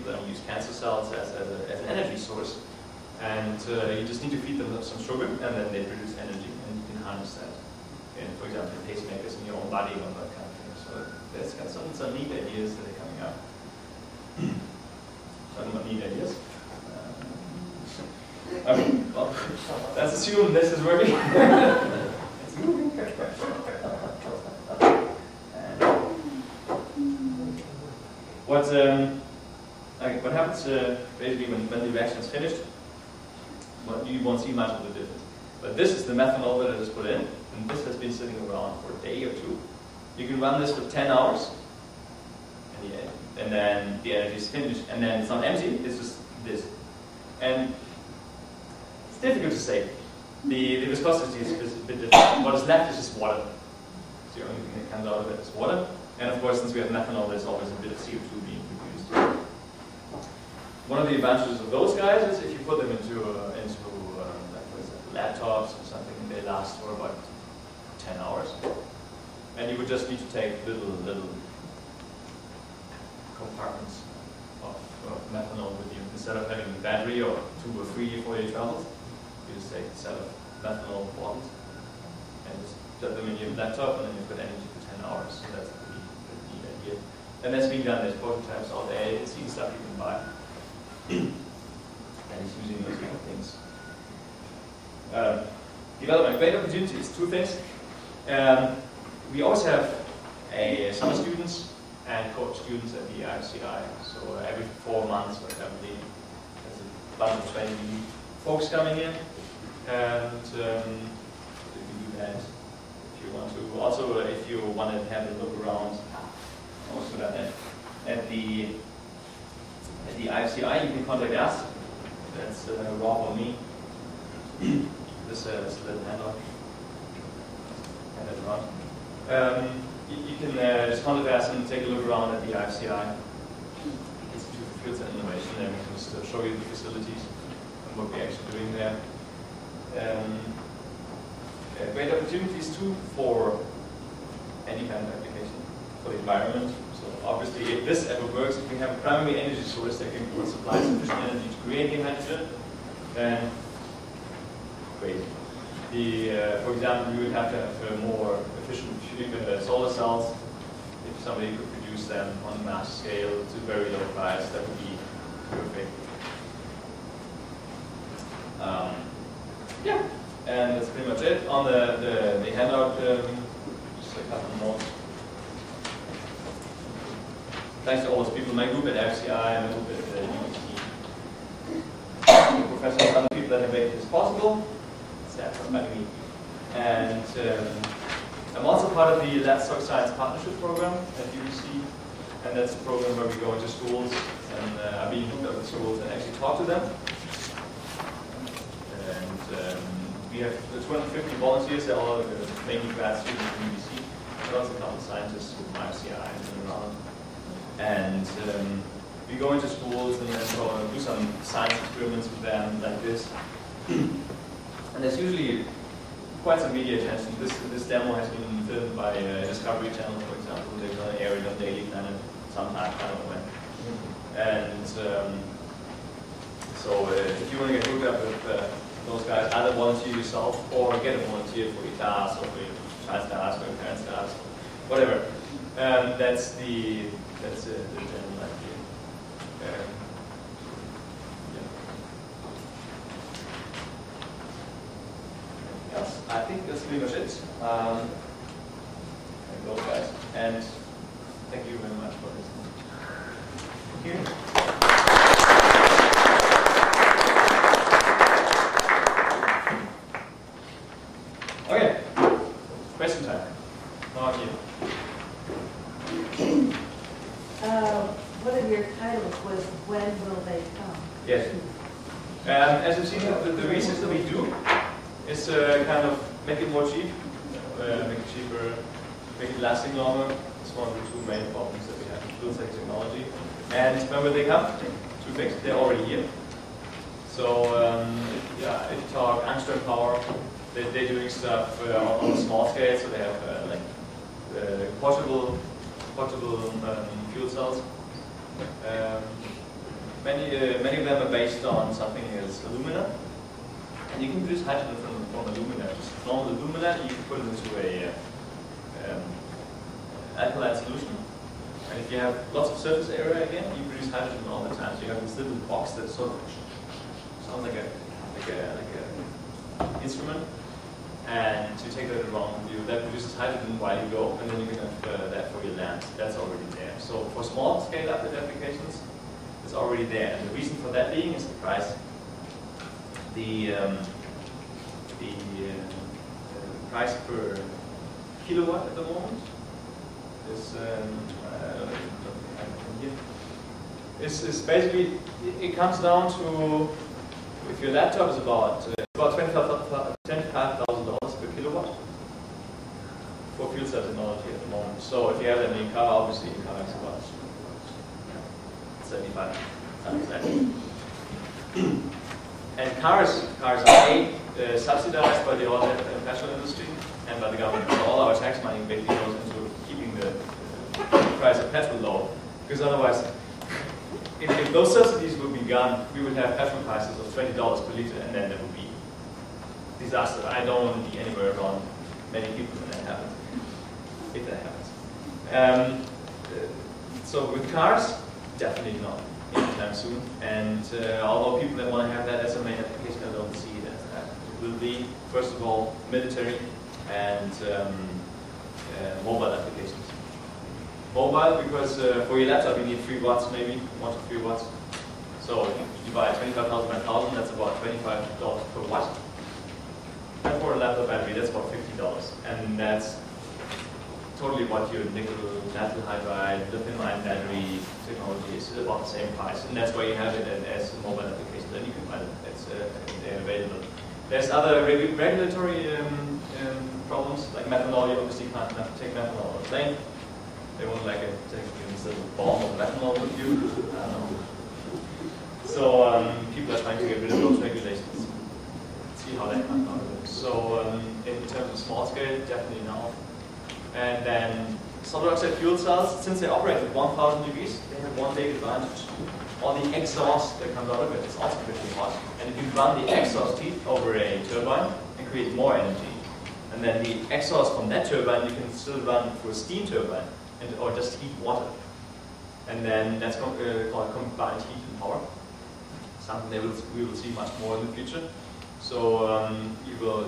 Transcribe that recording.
people that use cancer cells as an energy source. And you just need to feed them some sugar, and then they produce energy, and you can harness that. And for example, pacemakers in your own body and that kind of thing. So there's got some neat ideas that are coming up. Some neat ideas. Okay, well, let's assume this is working. It's moving. What happens basically when the reaction is finished? Well, you won't see much of the difference. But this is the methanol that is put in, and this has been sitting around for a day or two. You can run this for 10 hours, and then the energy is finished, and then it's not empty, it's just this. And it's difficult to say. The viscosity is a bit different. What is left is just water. So the only thing that comes out of it is water. And of course, since we have methanol, there's always a bit of CO2 being produced. One of the advantages of those guys is if you put them into laptops or something, they last for about 10 hours. And you would just need to take little compartments of methanol with you. Instead of having a battery or 2 or 3 for your travels, you just take a set of methanol bottles and just put them in your laptop, and then you've got energy for 10 hours. So that's a pretty neat idea. And that's being done. There's prototypes all day. It's the stuff you can buy. And it's using those kind of things. Development great opportunities. 2 things. We always have summer students and coach students at the IFCI. So every 4 months, whatever, there's a bunch of 20 folks coming in, and you can do that if you want to. Also, if you want to have a look around, also at the IFCI, you can contact us. That's Rob or me. This little handout. Hand it around. You can just contact us and take a look around at the IFCI, Institute for Fields and Innovation, and we can just show you the facilities and what we're actually doing there. Great opportunities too for any kind of application for the environment. So obviously, if this ever works, if we have a primary energy source that can supply sufficient energy to create the hydrogen, then great. For example, we would have to have more efficient solar cells. If somebody could produce them on a mass scale to very low price, that would be perfect. Yeah, and that's pretty much it. On the handout, just a couple more. Thanks to all those people in my group at FCI and my group at UT. Professors and other people that have made this possible. That's by me. And I'm also part of the Let's Talk Science Partnership Program at UBC. And that's a program where we go into schools and are being hooked up with schools and actually talk to them. And we have 250 volunteers, they're all mainly grad students from UBC, but also a couple of scientists from IFCI and around. And we go into schools and then do some science experiments with them like this. And there's usually quite some media attention. This demo has been filmed by Discovery Channel, for example. They've done an airing on Daily Planet sometime, I don't know when. And so if you want to get hooked up with those guys, either volunteer yourself or get a volunteer for your class or for your child's class or your parents' class, whatever. That's the general idea. Yes, I think that's pretty much it. Those guys. And thank you very much for listening. Thank you. Okay. Question time. How are you? One of your titles was "When Will They Come?" Yes. As you've seen, the research that we do is kind of make it more cheap, make it cheaper, make it lasting longer. It's one of the 2 main problems that we have in fuel cell technology. And when will they come? 2 things. They're already here. So yeah, if you talk Angstrom Power, they're doing stuff on a small scale. So they have like portable fuel cells. Many of them are based on something as alumina, and you can produce hydrogen from alumina. Just normal alumina, you can put it into a alkaline solution, and if you have lots of surface area again, you produce hydrogen all the time. So you have this little box that sort of sounds like a instrument, and you take that around with you. That produces hydrogen while you go, and then you can have that for your lamps. That's already there. So for small scale applications, it's already there. And the reason for that being is the price. The price per kilowatt at the moment is is basically, it comes down to, if your laptop is about $25,000 per kilowatt for fuel cell technology at the moment. So if you have that in your car, obviously your car is about 75%. And cars are subsidized by the oil and petrol industry and by the government. So all our tax money basically goes into keeping the price of petrol low, because otherwise, if those subsidies would be gone, we would have petrol prices of $20 per liter, and then there would be disaster. I don't want to be anywhere around many people when that happens, if that happens. So with cars, definitely not anytime soon. And although people that want to have that as a main application, I don't see it as that. It will be, first of all, military and mobile applications. Mobile, because for your laptop you need 3 watts, maybe 1 to 3 watts. So if you buy 25,000 by 1,000, that's about $25 per watt. And for a laptop battery, that's about $50. And that's totally what your nickel metal hydride, lithium-ion battery technology is about the same price. And that's why you have it as a mobile application. Then you can find it. It's available. There's other regulatory problems, like methanol. You obviously can't take methanol on a plane. They won't like it, take this little bomb of methanol with you. So people are trying to get rid of those regulations. See how that comes out of it. So in terms of small scale, definitely now. And then solid oxide fuel cells, since they operate at 1,000 degrees, they have one big advantage. All the exhaust that comes out of it is also pretty hot. And if you run the exhaust heat over a turbine and create more energy, and then the exhaust from that turbine you can still run through a steam turbine, or just heat water. And then that's called combined heat and power. Something we will see much more in the future. So you will